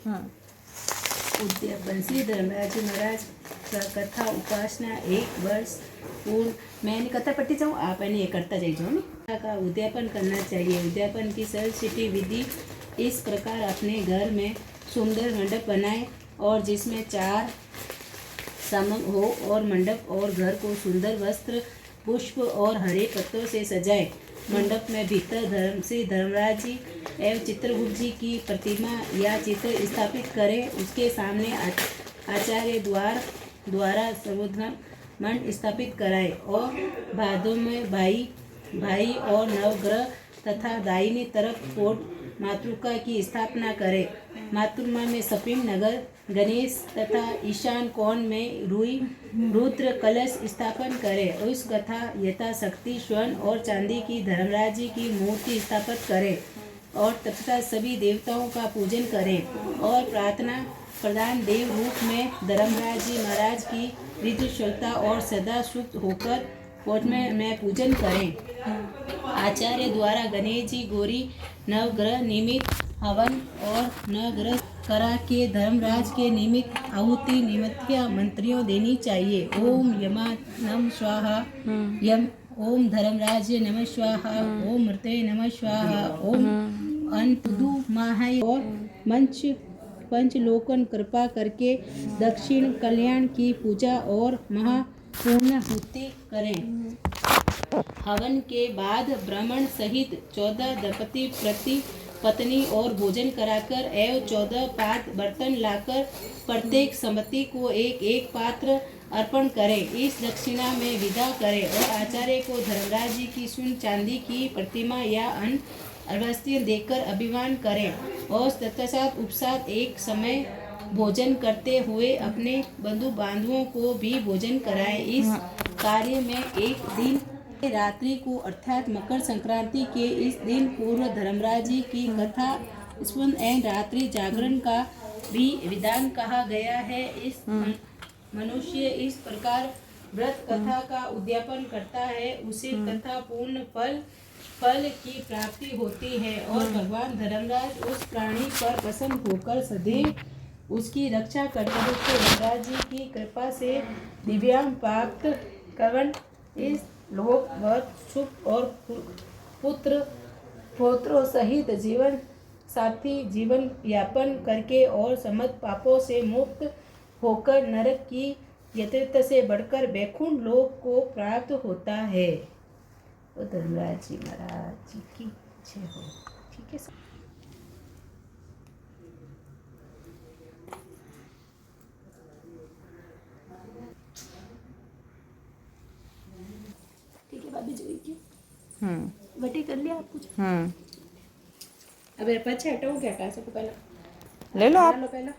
उद्यापन श्री धर्मराज जी महाराज का कथा उपासना 1 वर्ष पूर्ण। मैंने कथा पढ़ती जाऊँ, आप ये करता जाइए ना। का उद्यापन करना चाहिए। उद्यापन की सरल सीधी विधि इस प्रकार अपने घर में सुंदर मंडप बनाए और जिसमें 4 समंग हो और मंडप और घर को सुंदर वस्त्र पुष्प और हरे पत्तों से सजाए। मंडप में भीतर धर्मराज जी एवं चित्रगुप्त जी की प्रतिमा या चित्र स्थापित करें। उसके सामने आचार्य द्वारा संबोधन मंड स्थापित कराए और भादों में भाई और नवग्रह तथा दाहिनी तरफ कोट मातृका की स्थापना करे। मातृमा में सपीम नगर गणेश तथा ईशान कोण में रुद्र कलश स्थापन करे। उस कथा यथाशक्ति स्वर्ण और चांदी की धर्मराज जी की मूर्ति स्थापित करे और तथा सभी देवताओं का पूजन करें और प्रार्थना प्रधान देव रूप में धर्मराज जी महाराज की विद्युशलता और सदा सुख होकर कोट में पूजन करें। आचार्य द्वारा गणेश जी गौरी नवग्रह निमित्त हवन और नवग्रह करा के धर्मराज के निमित्त आहुति निमित्त मंत्रियों देनी चाहिए। ओम यमा नम स्वाहा, यम ओम धर्मराज नमः स्वाहा, ओम मृते नमः स्वाहा, ओम अंतदु माहाय और पंचलोकन कृपा करके दक्षिण कल्याण की पूजा और महापूर्णाहुति करें। हवन के बाद ब्राह्मण सहित 14 दंपति प्रति पत्नी और भोजन कराकर एवं 14 पात्र बर्तन लाकर प्रत्येक संपत्ति को एक पात्र अर्पण करें। इस दक्षिणा में विदा करें और आचार्य को धर्मराज जी की स्वर्ण चांदी की प्रतिमा या अन्न अवश्य देकर अभिमान करें और तत्पश्चात उपसात एक समय भोजन करते हुए अपने बंधु बांधवों को भी भोजन कराएं। इस कार्य में एक दिन रात्रि को अर्थात मकर संक्रांति के इस दिन पूर्व धर्मराज जी की कथा स्मरण एवं रात्रि जागरण का भी विधान कहा गया है। इस मनुष्य इस प्रकार व्रत कथा का उद्यापन करता है, उसे कथा पूर्ण फल की प्राप्ति होती है और भगवान धर्मराज उस प्राणी पर प्रसन्न होकर सदैव उसकी रक्षा करते हैं। धर्मराज जी की कृपा से दिव्यांग प्राप्त कवन इस लोक बहुत सुख और पुत्रों सहित जीवन साथी जीवन यापन करके और समस्त पापों से मुक्त होकर नरक की यथेत से बढ़कर वैकुंठ लोक को प्राप्त होता है। तो धर्मराज जी महाराज जी की जय हो। ठीक है। भाभी जोई की वटी कर लिया आप कुछ। अब पीछे हटाऊं क्या हटा सकूं? पहला ले लो आप। पहला